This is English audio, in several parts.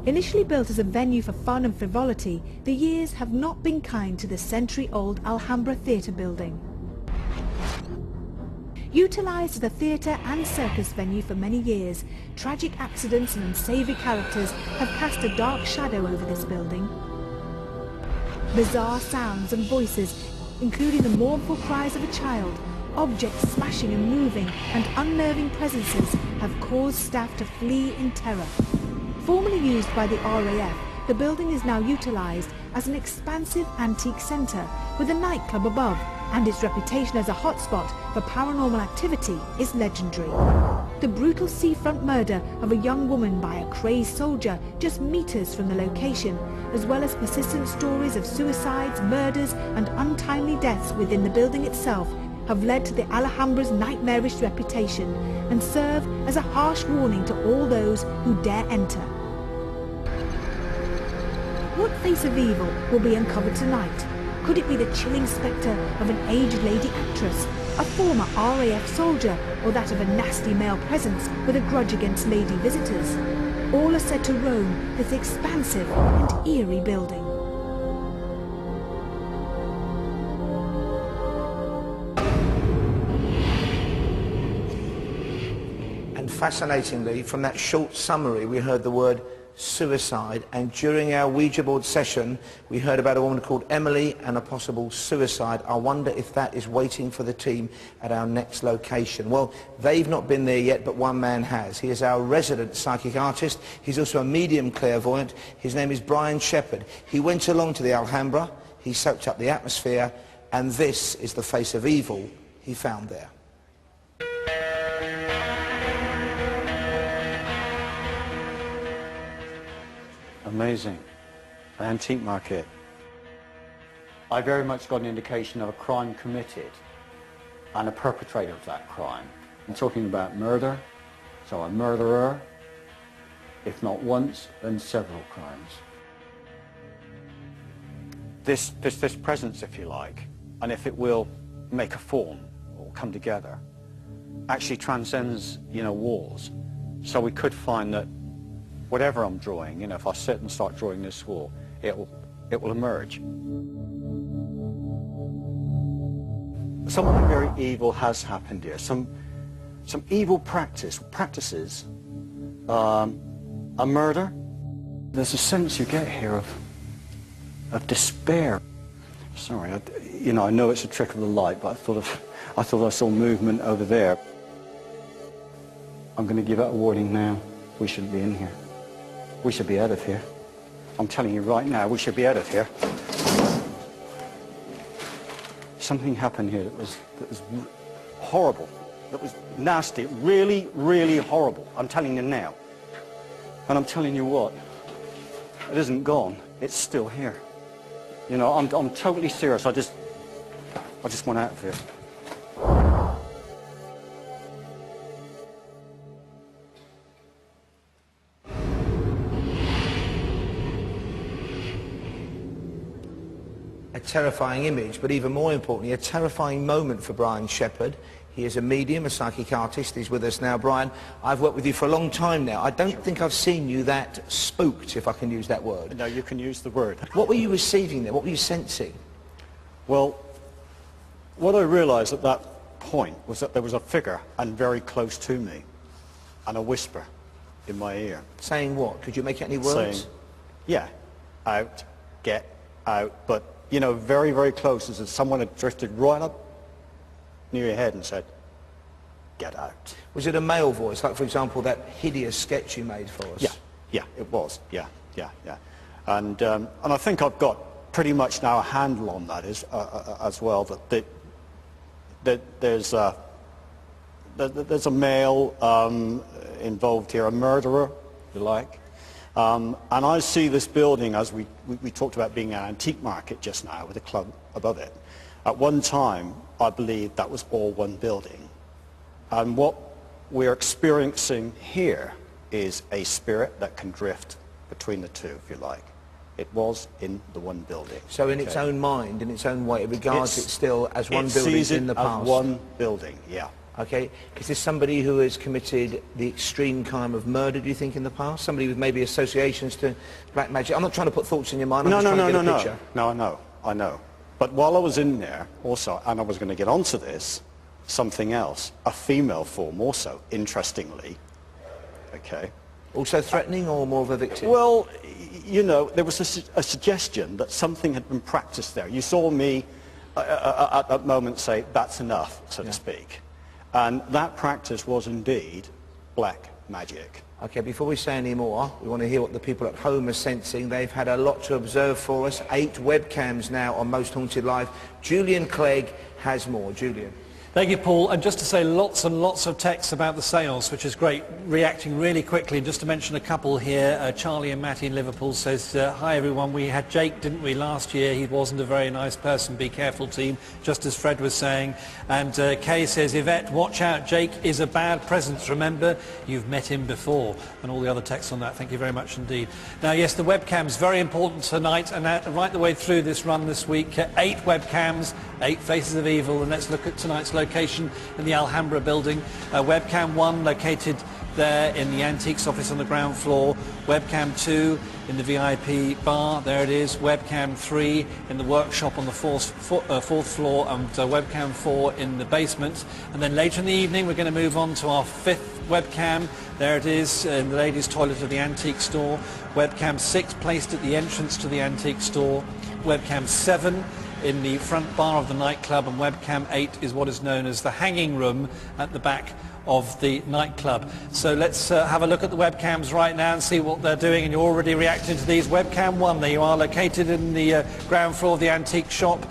Initially built as a venue for fun and frivolity, the years have not been kind to the century-old Alhambra Theatre building. Utilised as a theatre and circus venue for many years, tragic accidents and unsavoury characters have cast a dark shadow over this building. Bizarre sounds and voices, including the mournful cries of a child, objects smashing and moving, and unnerving presences have caused staff to flee in terror. Formerly used by the RAF, the building is now utilised as an expansive antique centre with a nightclub above, and its reputation as a hotspot for paranormal activity is legendary. The brutal seafront murder of a young woman by a crazed soldier just metres from the location, as well as persistent stories of suicides, murders and untimely deaths within the building itself, have led to the Alhambra's nightmarish reputation and serve as a harsh warning to all those who dare enter. What face of evil will be uncovered tonight? Could it be the chilling spectre of an aged lady actress, a former RAF soldier, or that of a nasty male presence with a grudge against lady visitors? All are said to roam this expansive and eerie building. And fascinatingly, from that short summary, we heard the word suicide, and during our Ouija board session we heard about a woman called Emily and a possible suicide. I wonder if that is waiting for the team at our next location. Well, they've not been there yet, but one man has. He is our resident psychic artist. He's also a medium clairvoyant. His name is Brian Shepard. He went along to the Alhambra, he soaked up the atmosphere, and this is the face of evil he found there. Amazing. The antique market. I very much got an indication of a crime committed and a perpetrator of that crime. I'm talking about murder, so a murderer, if not once, then several crimes. This presence, if you like, and if it will make a form or come together, actually transcends, walls. So we could find that whatever I'm drawing, if I sit and start drawing this wall, it will emerge. Something very evil has happened here. Some evil practices, a murder. There's a sense you get here of despair. Sorry, I know it's a trick of the light, but I thought I saw movement over there. I'm going to give out a warning now. We shouldn't be in here. We should be out of here. I'm telling you right now, we should be out of here. Something happened here that was horrible, that was nasty, really, really horrible. I'm telling you now. And I'm telling you what, it isn't gone, it's still here. I'm totally serious. I just want out of here. A terrifying image, but even more importantly, a terrifying moment for Brian Shepard. He is a medium, a psychic artist. He's with us now. Brian, I've worked with you for a long time now. I don't think I've seen you that spooked, if I can use that word. No, you can use the word. What were you receiving there? What were you sensing? Well, what I realised at that point was that there was a figure, and very close to me, and a whisper in my ear. Saying what? Could you make any words? Saying, yeah, out, get out, but very, very close, as if someone had drifted right up near your head and said, get out. Was it a male voice, like, for example, that hideous sketch you made for us? Yeah, it was, yeah. And I think I've got pretty much now a handle on that as well, that there's a male involved here, a murderer, if you like. And I see this building, as we talked about being an antique market just now, with a club above it. At one time, I believe that was all one building. And what we're experiencing here is a spirit that can drift between the two, if you like. It was in the one building. So in its own mind, in its own way, it regards it still as one building in the past? As one building, yeah. Okay, is this somebody who has committed the extreme kind of murder, do you think, in the past? Somebody with maybe associations to black magic? I'm not trying to put thoughts in your mind, I'm just trying to get a picture. No, I know. But while I was in there, also, and I was going to get onto this, something else, a female form also, interestingly, okay. Also threatening or more of a victim? Well, you know, there was a suggestion that something had been practiced there. You saw me at that moment say, that's enough, so to speak. And that practice was indeed black magic. Okay, before we say any more, we want to hear what the people at home are sensing. They've had a lot to observe for us. 8 webcams now on Most Haunted Live. Julian Clegg has more. Julian. Thank you, Paul. And just to say, lots and lots of texts about the seance, which is great, reacting really quickly. And just to mention a couple here, Charlie and Matty in Liverpool says, hi everyone, we had Jake, didn't we, last year? He wasn't a very nice person, be careful team, just as Fred was saying. And Kay says, Yvette, watch out, Jake is a bad presence, remember, you've met him before. And all the other texts on that, thank you very much indeed. Now yes, the webcams, very important tonight, and right the way through this run this week, 8 webcams, 8 Faces of Evil, and let's look at tonight's location in the Alhambra building. Webcam 1 located there in the antiques office on the ground floor. Webcam 2 in the VIP bar, there it is. Webcam 3 in the workshop on the fourth floor, and webcam 4 in the basement. And then later in the evening we're going to move on to our 5th webcam. There it is in the ladies' toilet of the antique store. Webcam 6 placed at the entrance to the antique store. Webcam 7 in the front bar of the nightclub, and webcam 8 is what is known as the hanging room at the back of the nightclub. So let's have a look at the webcams right now and see what they're doing, and you're already reacting to these. Webcam 1, there you are, located in the ground floor of the antique shop.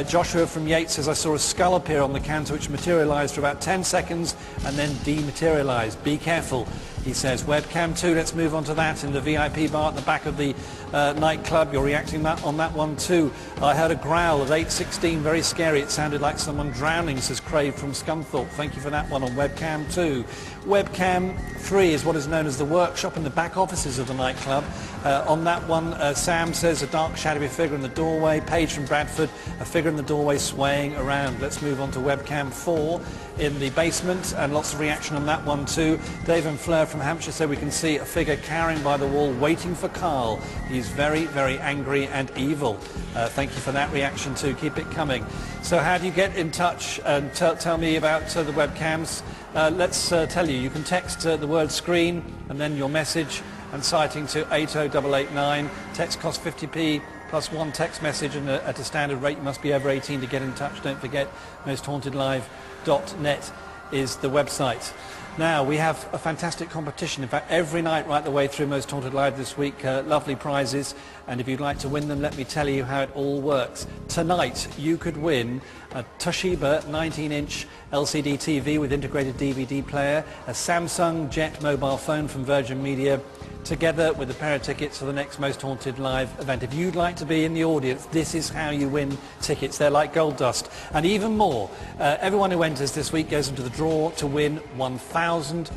Joshua from Yates says, I saw a skull appear on the counter which materialised for about 10 seconds and then dematerialised. Be careful, he says. Webcam 2, let's move on to that in the VIP bar at the back of the nightclub. You're reacting on that one too. I heard a growl at 8:16, very scary. It sounded like someone drowning, says Craig from Scunthorpe. Thank you for that one on webcam 2. Webcam 3 is what is known as the workshop in the back offices of the nightclub. On that one, Sam says a dark shadowy figure in the doorway. Paige from Bradford, a figure in the doorway swaying around. Let's move on to webcam 4 in the basement, and lots of reaction on that one too. Dave and Fleur from Hampshire said we can see a figure cowering by the wall waiting for Carl. He's very, very angry and evil. Thank you for that reaction too. Keep it coming. So how do you get in touch and tell me about the webcams? Let's tell you. You can text the word screen and then your message and citing to 80889. Text costs 50p plus 1 text message, and at a standard rate you must be over 18 to get in touch. Don't forget, mosthauntedlive.net is the website. Now, we have a fantastic competition. In fact, every night right the way through Most Haunted Live this week, lovely prizes. And if you'd like to win them, let me tell you how it all works. Tonight, you could win a Toshiba 19-inch LCD TV with integrated DVD player, a Samsung Jet mobile phone from Virgin Media, together with a pair of tickets for the next Most Haunted Live event. If you'd like to be in the audience, this is how you win tickets. They're like gold dust. And even more, everyone who enters this week goes into the draw to win £1,000.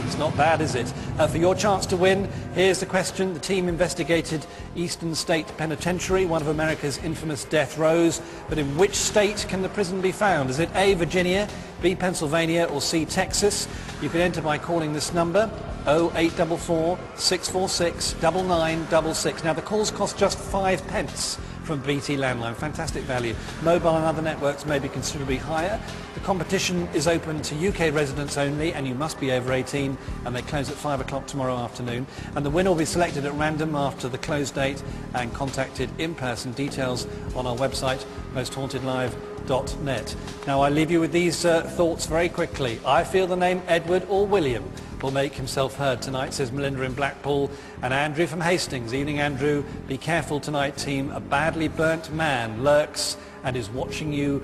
It's not bad, is it? For your chance to win, here's the question. The team investigated Eastern State Penitentiary, one of America's infamous death rows. But in which state can the prison be found? Is it A, Virginia, B, Pennsylvania, or C, Texas? You can enter by calling this number, 0844 646 9966. Now the calls cost just 5 pence from BT Landline. Fantastic value. Mobile and other networks may be considerably higher. The competition is open to UK residents only, and you must be over 18, and they close at 5 o'clock tomorrow afternoon. And the winner will be selected at random after the close date and contacted in person. Details on our website, mosthauntedlive.net. Now I leave you with these thoughts very quickly. I feel the name Edward or William will make himself heard tonight, says Melinda in Blackpool. And Andrew from Hastings. Evening, Andrew. Be careful tonight, team. A badly burnt man lurks and is watching you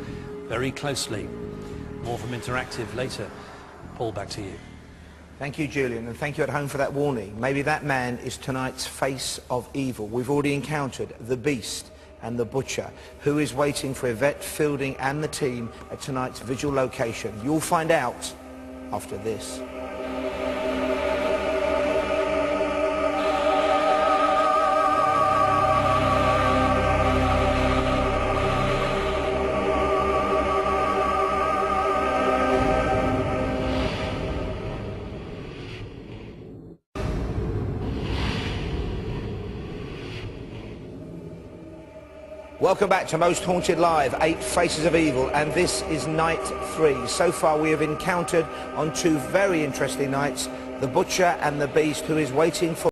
very closely. More from Interactive later. Paul, back to you. Thank you, Julian, and thank you at home for that warning. Maybe that man is tonight's face of evil. We've already encountered the Beast and the Butcher, who is waiting for Yvette Fielding and the team at tonight's vigil location. You'll find out after this. Welcome back to Most Haunted Live, 8 Faces of Evil, and this is night 3. So far we have encountered on 2 very interesting nights the Butcher and the Beast, who is waiting for